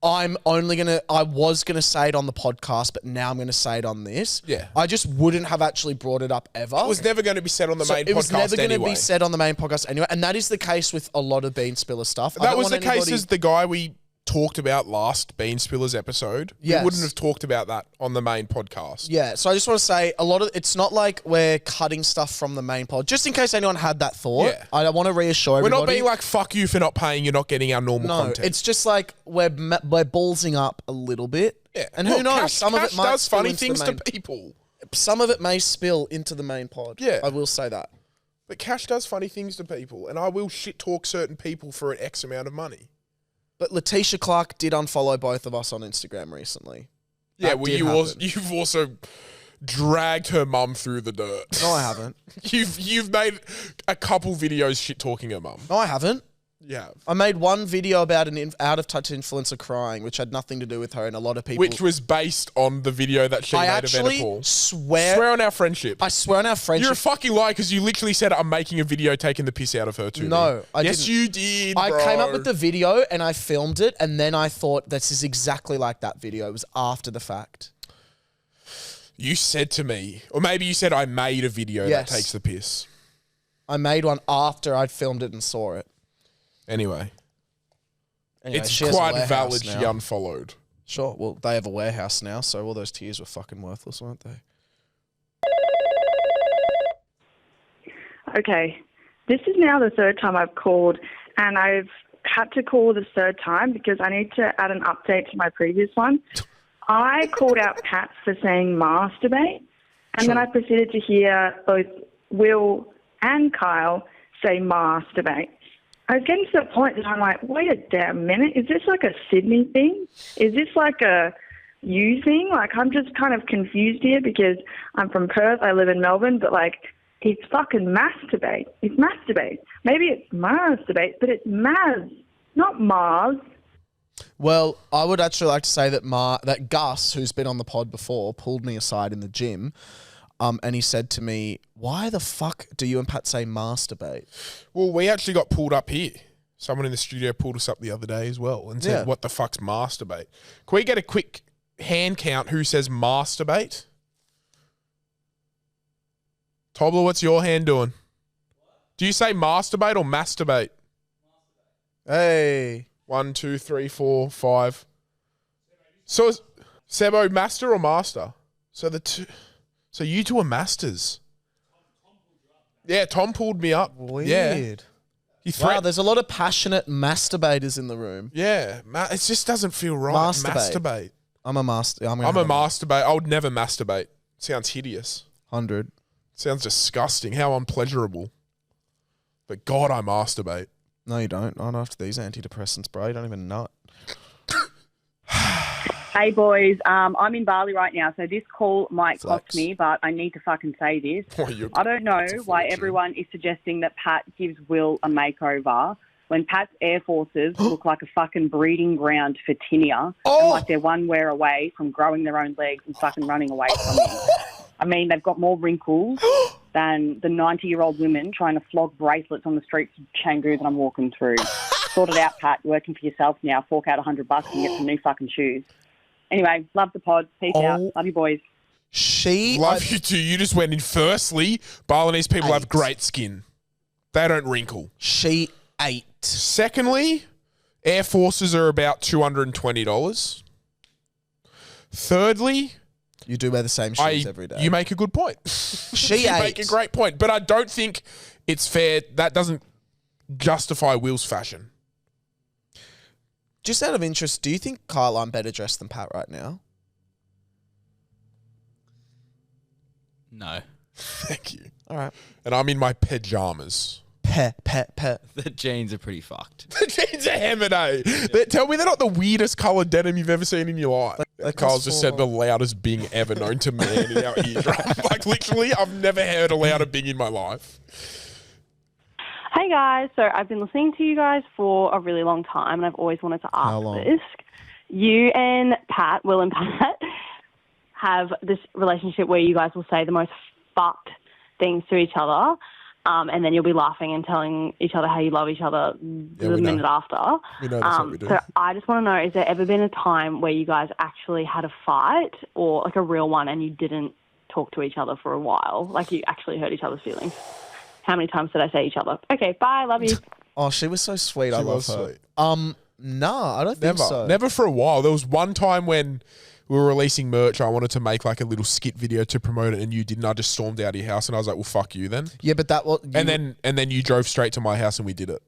I was gonna say it on the podcast, but now I'm gonna say it on this. Yeah. I just wouldn't have actually brought it up ever. It was never going to be said on the main podcast. It was never going to anyway. be said on the main podcast anyway, and that is the case with a lot of Bean Spiller stuff. That was the case as the guy we talked about last Bean Spillers episode. Yes. We wouldn't have talked about that on the main podcast. Yeah, so I just want to say it's not like we're cutting stuff from the main pod. Just in case anyone had that thought, Yeah. I want to reassure everybody. We're not being like, fuck you for not paying, you're not getting our normal content. It's just like we're ballsing up a little bit. Yeah. And who knows? Cash, some of it might does spill funny into things the to people. Some of it may spill into the main pod. Yeah. I will say that. But Cash does funny things to people, and I will shit talk certain people for an X amount of money. But Letitia Clark did unfollow both of us on Instagram recently. Yeah, That well, did happen. you've also dragged her mum through the dirt. No, I haven't. You've made a couple videos shit talking her mum. No, I haven't. Yeah. I made one video about an out-of-touch influencer crying, which had nothing to do with her, and a lot of people... Which was based on the video that she I made of actually Enipal. swear on our friendship. I swear on our friendship... You're a fucking liar because you literally said, I'm making a video taking the piss out of her too. No, I Yes, didn't. you did, I bro. came up with the video, and I filmed it, and then I thought, this is exactly like that video. It was after the fact. You said to me, or maybe you said I made a video Yes. that takes the piss. I made one after I'd filmed it and saw it. Anyway, Anyway, it's she has a quite warehouse valid now. she unfollowed. Sure, well, they have a warehouse now, so all those tears were fucking worthless, weren't they? Okay, this is now the third time I've called, and I've had to call the third time because I need to add an update to my previous one. I called out Pat for saying masturbate, and then I proceeded to hear both Will and Kyle say masturbate. I was getting to the point that I'm like, wait a damn minute, is this like a Sydney thing? Is this like a you thing? Like, I'm just kind of confused here because I'm from Perth, I live in Melbourne, but like, it's fucking masturbate. It's masturbate. Maybe it's masturbate, but it's Maz, not Mars. Well, I would actually like to say that Gus, who's been on the pod before, pulled me aside in the gym, and he said to me, why the fuck do you and Pat say masturbate? Well, we actually got pulled up here. Someone in the studio pulled us up the other day as well and said, Yeah. what the fuck's masturbate? Can we get a quick hand count who says masturbate? Tobler, what's your hand doing? Do you say masturbate or masturbate? Hey. 1, 2, 3, 4, 5. So is Sebo master or master? So so you two are masters. Yeah, Tom pulled me up. Weird. Yeah. He Wow, there's a lot of passionate masturbators in the room. Yeah, it just doesn't feel right. Masturbate. I'm a master. I'm a masturbate. I would never masturbate. Sounds hideous. 100. Sounds disgusting. How unpleasurable. But God, I masturbate. No, you don't. Not after these antidepressants, bro. You don't even know it. Hey, boys. I'm in Bali right now, so this call might cost me, but I need to fucking say this. I don't know why everyone is suggesting that Pat gives Will a makeover when Pat's Air Forces look like a fucking breeding ground for tinea and like they're one wear away from growing their own legs and fucking running away from him. I mean, they've got more wrinkles than the 90-year-old women trying to flog bracelets on the streets of Canggu that I'm walking through. Sort it out, Pat. You're working for yourself now. Fork out $100 and get some new fucking shoes. Anyway, love the pod. Peace out. Love you, boys. Love you too. You just went in. Firstly, Balinese people have great skin. They don't wrinkle. She ate. Secondly, Air Forces are about $220. Thirdly, you do wear the same shoes every day. You make a good point. You make a great point. But I don't think it's fair. That doesn't justify Will's fashion. Just out of interest, do you think, Kyle, I'm better dressed than Pat right now? No. Thank you. All right. And I'm in my pajamas. Pet. The jeans are pretty fucked. The jeans are hammered, eh? Tell me they're not the weirdest coloured denim you've ever seen in your life. Kyle's just said the loudest bing ever known to man in our ears. Right? Like, literally, I've never heard a louder bing in my life. Hey guys, so I've been listening to you guys for a really long time and I've always wanted to ask this. You and Pat, Will and Pat, have this relationship where you guys will say the most fucked things to each other. and then you'll be laughing and telling each other how you love each other the minute after. We know that's what we do. So I just want to know, is there ever been a time where you guys actually had a fight or like a real one and you didn't talk to each other for a while? Like you actually hurt each other's feelings? How many times did I say each other? Okay, bye, love you. Oh, she was so sweet. I love her. Sweet. No, I don't think so. Never for a while. There was one time when we were releasing merch. I wanted to make like a little skit video to promote it, and you didn't. I just stormed out of your house, and I was like, "Well, fuck you then." Yeah, but that was. And then you drove straight to my house, and we did it.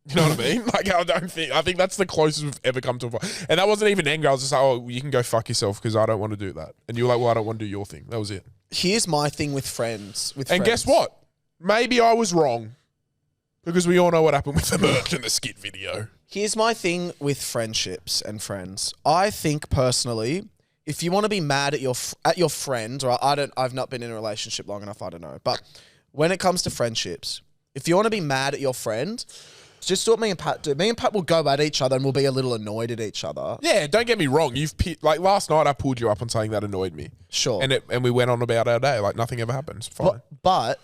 You know what I mean? Like, I think that's the closest we've ever come to a fight. And that wasn't even anger. I was just like, "Oh, you can go fuck yourself because I don't want to do that." And you were like, "Well, I don't want to do your thing." That was it. Here's my thing with friends. Guess what? Maybe I was wrong because we all know what happened with the merch and the skit video. Here's my thing with friendships and friends. I think personally, if you want to be mad at your friend, or I've not been in a relationship long enough, I don't know. But when it comes to friendships, if you want to be mad at your friend, just do what me and Pat do. Me and Pat will go at each other and we'll be a little annoyed at each other. Yeah, don't get me wrong. Like last night, I pulled you up on something that annoyed me. Sure. And we went on about our day like nothing ever happened. It's fine. But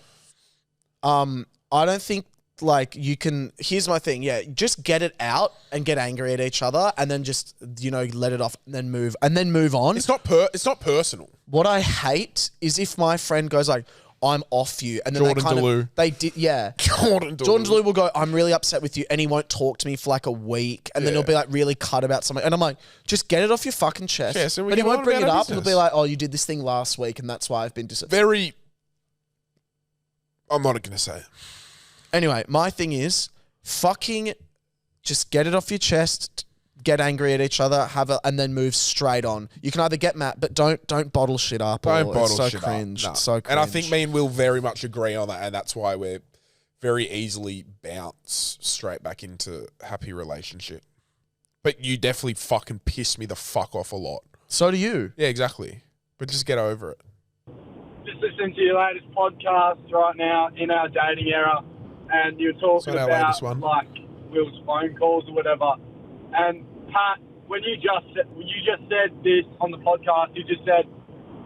I don't think. Like you can, here's my thing. Yeah. Just get it out and get angry at each other and then just, let it off and then move on. It's not personal. What I hate is if my friend goes like, I'm off you. And then Jordan Jordan Delu will go, I'm really upset with you. And he won't talk to me for like a week. And then he'll be like really cut about something. And I'm like, just get it off your fucking chest. Yeah, so but he won't bring it up. He'll be like, oh, you did this thing last week. And that's why I've been disappointed. I'm not going to say it. Anyway, my thing is fucking just get it off your chest, get angry at each other, and then move straight on. You can either get mad, but don't bottle shit up. It's so cringe. No. It's so cringe. And I think me and Will very much agree on that, and that's why we're very easily bounce straight back into happy relationship. But you definitely fucking piss me the fuck off a lot. So do you. Yeah, exactly. But just get over it. Just listening to your latest podcast right now in our dating era. And you're talking about like Will's phone calls or whatever. And Pat, when you just said this on the podcast, you just said,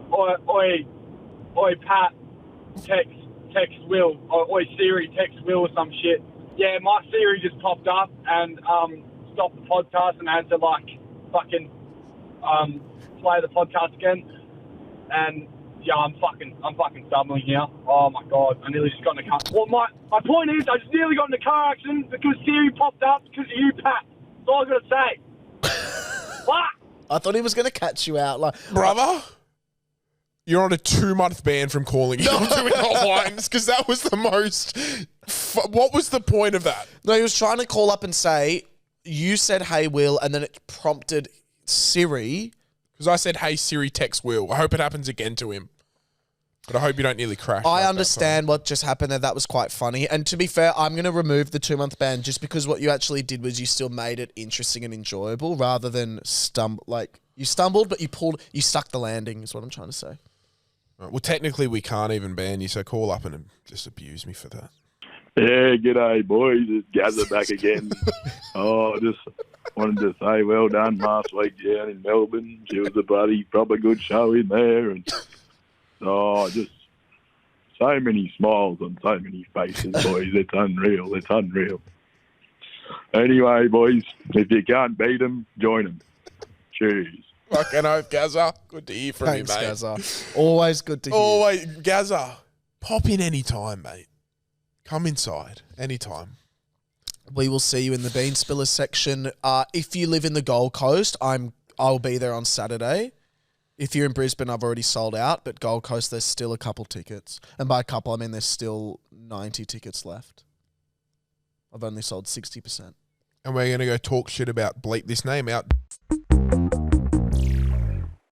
"Oi, Pat, text Will, or Siri, text Will or some shit." Yeah, my Siri just popped up and stopped the podcast and had to like fucking play the podcast again. And yeah, I'm fucking stumbling here. Oh my god, I nearly just got in a car. Well, my point is, I just nearly got in a car accident because Siri popped up because of you, Pat. That's all I got to say. What? I thought he was going to catch you out, like brother. You're on a 2-month ban from calling him doing hotlines because that was the most. What was the point of that? No, he was trying to call up and say you said, "Hey, Will," and then it prompted Siri. Because I said, "Hey, Siri, text Will." I hope it happens again to him. But I hope you don't nearly crash. I understand what just happened there. That was quite funny. And to be fair, I'm going to remove the 2-month ban just because what you actually did was you still made it interesting and enjoyable rather than stumble. Like, you stumbled, but you stuck the landing is what I'm trying to say. Well, technically, we can't even ban you, so call up and just abuse me for that. Yeah, g'day, boys. It's Gazza back again. Just wanted to say well done last week down in Melbourne. She was a bloody proper good show in there. And just so many smiles on so many faces, boys. It's unreal. It's unreal. Anyway, boys, if you can't beat them, join them. Cheers. Fucking oath, Gazza. Good to hear from you, mate. Gazza. Always good to hear. Always, Gazza. Pop in any time, mate. Come inside anytime. We will see you in the Bean Spillers section. If you live in the Gold Coast, I'll be there on Saturday. If you're in Brisbane, I've already sold out, but Gold Coast, there's still a couple tickets. And by a couple, I mean there's still 90 tickets left. I've only sold 60%. And we're going to go talk shit about bleep this name out.